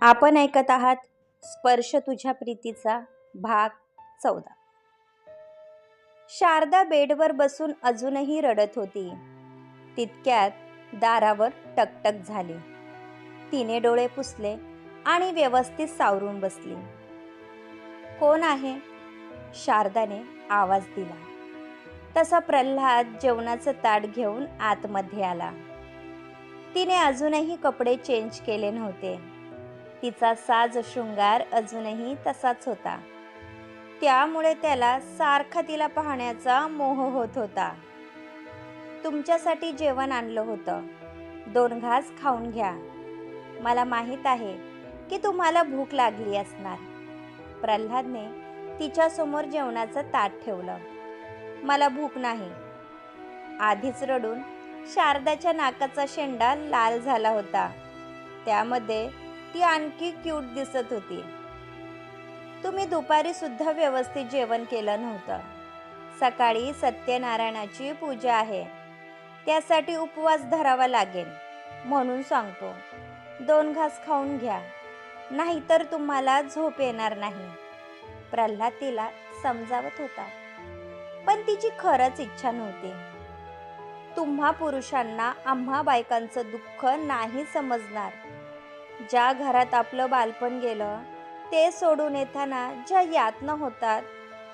आपण ऐकत आहात स्पर्श तुझ्या प्रीतीचा भाग 14. शारदा बेडवर बसून अजूनही रडत होती. तितक्यात दारावर टकटक झाली. तिने डोळे पुसले आणि व्यवस्थित सावरून बसली. कोण आहे? शारदाने आवाज दिला. तसा प्रल्हाद जेवणाचं ताट घेऊन आतमध्ये आला. तिने अजूनही कपडे चेंज केले नव्हते. तिचा साज शृंगार अजूनही तसाच होता. त्यामुळे त्याला सारखा तिला पाहण्याचा मोह होत होता. तुमच्यासाठी जेवण आणलं होतं, 2 घास खाऊन घ्या. मला माहीत आहे की तुम्हाला भूक लागली असणार. प्रल्हादने तिच्यासमोर जेवणाचं ताट ठेवलं. मला भूक नाही. आधीच रडून शारदाच्या नाकाचा शेंडा लाल झाला होता. त्यामध्ये ती आणखी क्यूट दिसत होती. तुम्ही दुपारी सुद्धा व्यवस्थित जेवण केलं नव्हतं. सकाळी सत्यनारायणाची पूजा आहे, त्यासाठी उपवास धरावा लागेल म्हणून सांगतो. 2 घास खाऊन घ्या, नाहीतर तुम्हाला झोप येणार नाही. प्रल्हाद तिला समजावत होता, पण तिची खरंच इच्छा नव्हती. तुम्हा पुरुषांना आम्हा बायकांचं दुःख नाही समजणार. ज्या घरात आपलं बालपण गेलं ते सोडून येताना ज्या यातना होतात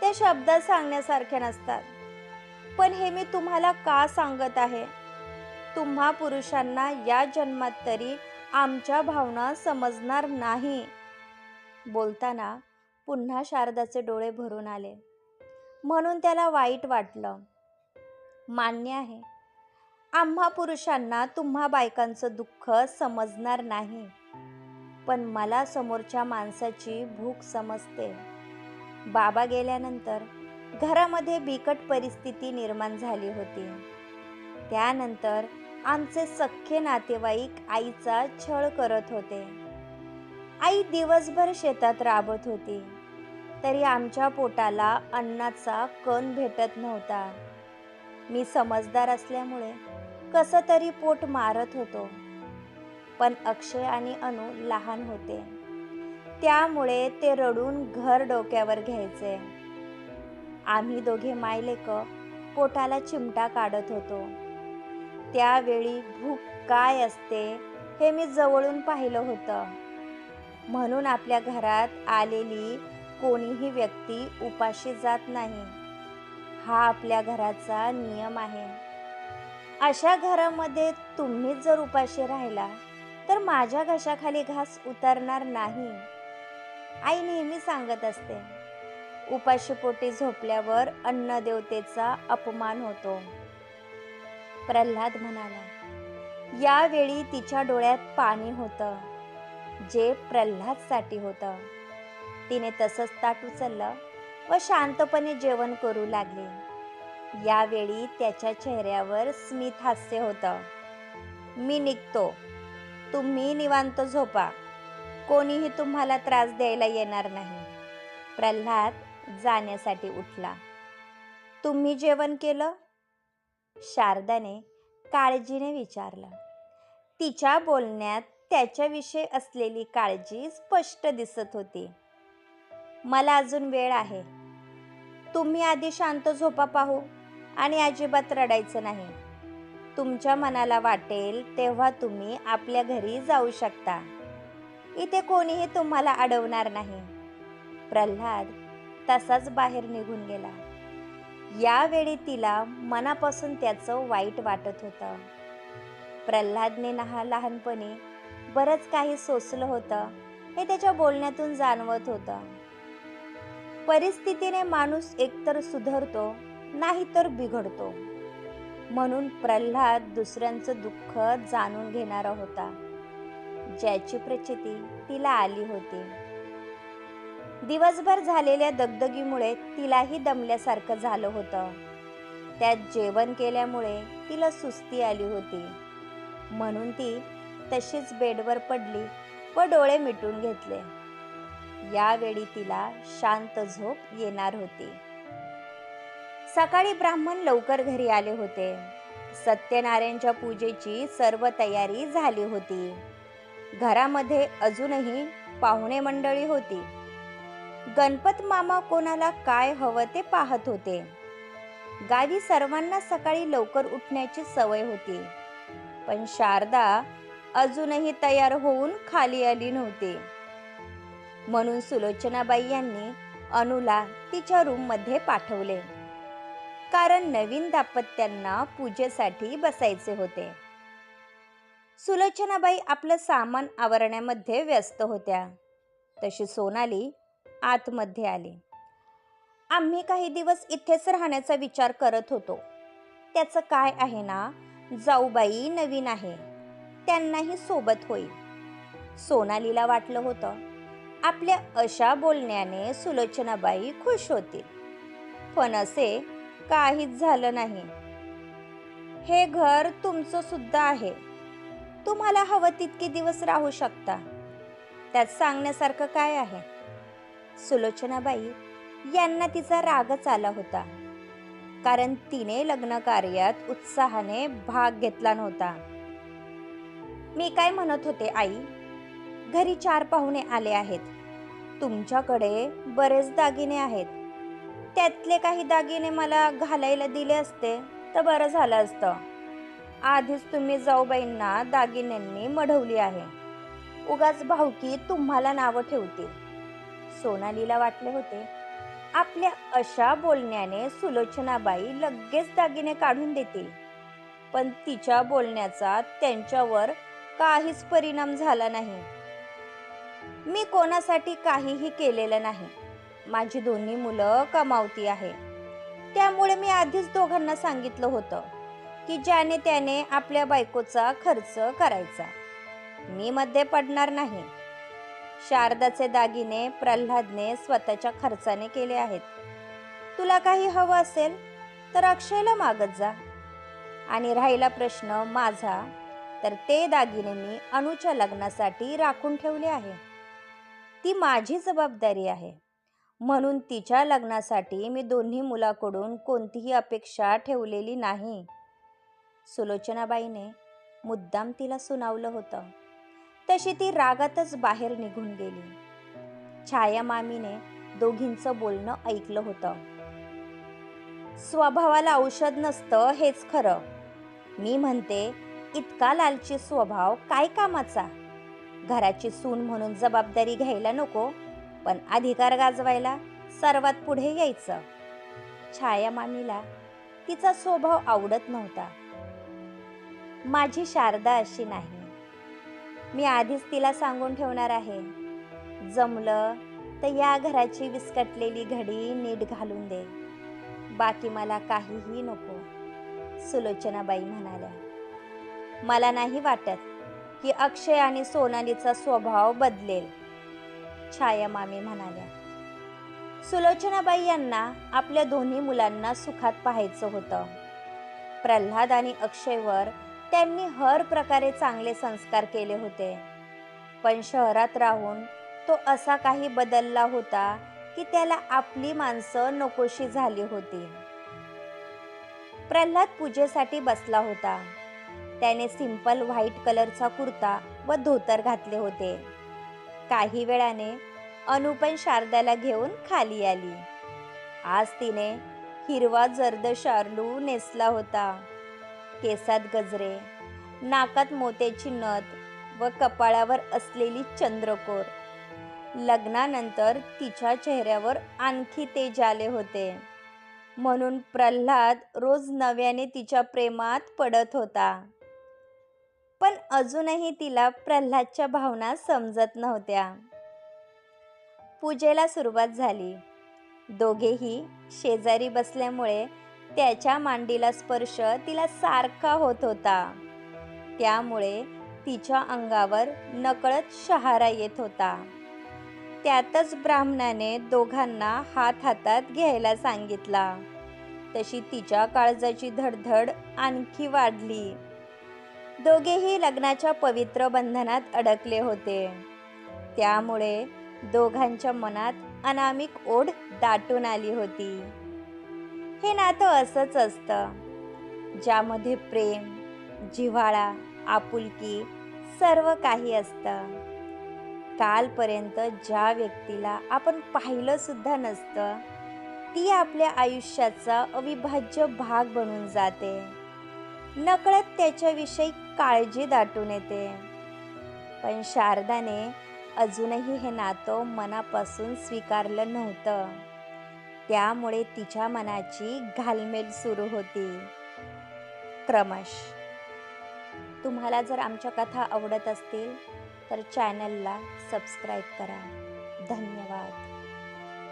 त्या शब्दात सांगण्यासारख्या नसतात. पण हे मी तुम्हाला का सांगत आहे? तुम्हा पुरुषांना या जन्मात तरी आमच्या भावना समजणार नाही. बोलताना पुन्हा शारदाचे डोळे भरून आले, म्हणून त्याला वाईट वाटलं. मान्य आहे, आम्हा पुरुषांना तुम्हा बायकांचं दुःख समजणार नाही, पण मला समोरच्या माणसाची भूक समजते. बाबा गेल्यानंतर घरामध्ये बिकट परिस्थिती निर्माण झाली होती. त्यानंतर आमचे सख्खे नातेवाईक आईचा छळ करत होते. आई दिवसभर शेतात राबत होती, तरी आमच्या पोटाला अन्नाचा कण भेटत नव्हता. मी समजदार असल्यामुळे कसं तरी पोट मारत होतो. पण अक्षय आणि अनु लहान होते, त्यामुळे ते रडून घर डोक्यावर घ्यायचे. आम्ही दोघे मायलेक पोटाला चिमटा काढत होतो. त्यावेळी भूक काय असते हे मी जवळून पाहिलं होतं. म्हणून आपल्या घरात आलेली कोणीही व्यक्ती उपाशी जात नाही. हा आपल्या घराचा नियम आहे. अशा घरामध्ये तुम्हीच जर उपाशी राहिला तर माझ्या घशाखाली घास उतरणार नाही. आई नेहमी सांगत असते, उपाशी पोटी झोपल्यावर अन्नदेवतेचा अपमान होतो. प्रल्हाद म्हणाला. यावेळी तिच्या डोळ्यात पाणी होतं, जे प्रल्हादसाठी होतं. तिने तसंच ताट उचललं व शांतपणे जेवण करू लागले. यावेळी त्याच्या चेहऱ्यावर स्मित हास्य होतं. मी निघतो, तुम्ही निवांत झोपा. कोणीही तुम्हाला त्रास द्यायला येणार नाही. प्रल्हाद जाण्यासाठी उठला. तुम्ही जेवण केलं? शारदाने काळजीने विचारलं. तिच्या बोलण्यात त्याच्याविषयी असलेली काळजी स्पष्ट दिसत होती. मला अजून वेळ आहे. तुम्ही आधी शांत झोपा पाहू आणि अजिबात रडायचं नाही. तुमच्या मनाला वाटेल तेव्हा तुम्ही आपल्या घरी जाऊ शकता. इथे कोणीही तुम्हाला अडवणार नाही. प्रल्हाद तसाच बाहेर निघून गेला. यावेळी तिला मनापासून त्याचं वाईट वाटत होतं. प्रल्हादने लहानपणी बरंच काही सोसलं होतं हे त्याच्या बोलण्यातून जाणवत होतं. परिस्थितीने माणूस एकतर सुधारतो नाहीतर बिघडतो. म्हणून प्रल्हाद दुसऱ्यांचं दुःख जाणून घेणारा होता, ज्याची प्रचिती तिला आली होती. दिवसभर झालेल्या दगदगीमुळे तिलाही दमल्यासारखं झालं होतं. त्यात जेवण केल्यामुळे तिला सुस्ती आली होती. म्हणून ती तशीच बेडवर पडली व डोळे मिटून घेतले. यावेळी तिला शांत झोप येणार होती. सकाळी ब्राह्मण लवकर घरी आले होते. सत्यनारायणच्या पूजेची सर्व तयारी झाली होती. घरामध्ये अजूनही पाहुणे मंडळी होती. गणपत मामा कोणाला काय हवं ते पाहत होते. गावी सर्वांना सकाळी लवकर उठण्याची सवय होती, पण शारदा अजूनही तयार होऊन खाली आली नव्हती. म्हणून सुलोचनाबाई यांनी अनुला तिच्या रूममध्ये पाठवले, कारण नवीन दाम्पत्यांना पूजेसाठी बसायचे होते. सुलोचनाबाई आपलं सामान आवरण्यामध्ये व्यस्त होत्या. तशी सोनाली आतमध्ये आली. आम्ही काही दिवस इथेच राहण्याचा विचार करत होतो. त्याचं काय आहे ना, जाऊबाई नवीन आहे, त्यांनाही सोबत होईल. सोनालीला वाटलं होतं आपल्या अशा बोलण्याने सुलोचनाबाई खुश होतील, पण असे काहीच झालं नाही. हे घर तुमचं सुद्धा आहे, तुम्हाला हवं तितके दिवस राहू शकता, त्यात सांगण्यासारखं काय आहे. सुलोचनाबाई यांना तिचा रागच आला होता, कारण तिने लग्न कार्यात उत्साहाने भाग घेतला नव्हता. मी काय म्हणत होते आई, घरी 4 पाहुणे आले आहेत. तुमच्याकडे बरेच दागिने आहेत, त्यातले काही दागिने मला घालायला दिले असते तर बरं झालं असतं. आधीच तुम्ही जाऊबाईंना दागिन्यांनी मढवली आहे, उगाच भाऊकी तुम्हाला नावं ठेवतील. सोनालीला वाटले होते आपल्या अशा बोलण्याने सुलोचनाबाई लगेच दागिने काढून देतील, पण तिच्या बोलण्याचा त्यांच्यावर काहीच परिणाम झाला नाही. मी कोणासाठी काहीही केलेलं नाही. माझी दोन्ही मुलं कमावती आहे, त्यामुळे मी आधीच दोघांना सांगितलं होतं की ज्याने त्याने आपल्या बायकोचा खर्च करायचा, मी मध्ये पडणार नाही. शारदाचे दागिने प्रल्हादने स्वतःच्या खर्चाने केले आहेत. तुला काही हवं असेल तर अक्षयला मागत जा. आणि राहिला प्रश्न माझा, तर ते दागिने मी अनुच्या लग्नासाठी राखून ठेवले आहे. ती माझी जबाबदारी आहे, म्हणून तिच्या लग्नासाठी मी दोन्ही मुलाकडून कोणतीही अपेक्षा ठेवलेली नाही. सुलोचनाबाईने मुद्दाम तिला सुनावलं होतं. तशी ती रागातच बाहेर निघून गेली. छाया मामीने दोघींचं बोलणं ऐकलं होतं. स्वभावाला औषध नसतं हेच खरं. मी म्हणते इतका लालची स्वभाव काय कामाचा. घराची सून म्हणून जबाबदारी घ्यायला नको, पण अधिकार गाजवायला सर्वात पुढे यायचं. छाया मामीला तिचा स्वभाव आवडत नव्हता. माझी शारदा अशी नाही. मी आधीच तिला सांगून ठेवणार आहे, जमलं तर या घराची विस्कटलेली घडी नीट घालून दे, बाकी मला काहीही नको. सुलोचनाबाई म्हणाल्या. मला नाही वाटत की अक्षय आणि सोनालीचा स्वभाव बदलेल, छाया मामी म्हणाल्या. सुलोचनाबाई यांना आपल्या दोन्ही मुलांना सुखात पाहायचं होतं. प्रल्हाद आणि अक्षयवर त्यांनी हर प्रकारे चांगले संस्कार केले होते, पण शहरात राहून तो असा काही बदलला होता की त्याला आपली माणसं नकोशी झाली होती. प्रल्हाद पूजेसाठी बसला होता. त्याने सिंपल व्हाईट कलरचा कुर्ता व धोतर घातले होते. काही वेळाने अनु पण शारदाला घेऊन खाली आली. आज तिने हिरवा जर्द शार्लू नेसला होता. केसात गजरे, नाकात मोत्याची नथ व कपाळावर असलेली चंद्रकोर. लग्नानंतर तिच्या चेहऱ्यावर आणखी तेज आले होते, म्हणून प्रल्हाद रोज नव्याने तिच्या प्रेमात पडत होता. पण अजूनही तिला प्रल्हादच्या भावना समजत नव्हत्या. पूजेला सुरुवात झाली. दोघेही शेजारी बसल्यामुळे त्याच्या मांडीला स्पर्श तिला सारखा होत होता. त्यामुळे तिच्या अंगावर नकळत शहारा येत होता. त्यातच ब्राह्मणाने दोघांना हात हातात घ्यायला सांगितला. तशी तिच्या काळजाची धडधड आणखी वाढली. दोघेही लग्नाच्या पवित्र बंधनात अडकले होते, त्यामुळे दोघांच्या मनात अनामिक ओढ दाटून आली होती. हे नातं असंच असतं, ज्यामध्ये प्रेम, जिव्हाळा, आपुलकी सर्व काही असतं. कालपर्यंत ज्या व्यक्तीला आपण पाहिलं सुद्धा नसतं, ती आपल्या आयुष्याचा अविभाज्य भाग बनून जाते. नकळत त्याच्याविषयी काळजी दाटून येते. पण शारदाने अजूनही हे नातं मनापासून स्वीकारलं नव्हतं. त्यामुळे तिच्या मनाची घालमेल सुरू होती. क्रमश. तुम्हाला जर आमच्या कथा आवडत असतील तर चॅनलला सबस्क्राईब करा. धन्यवाद.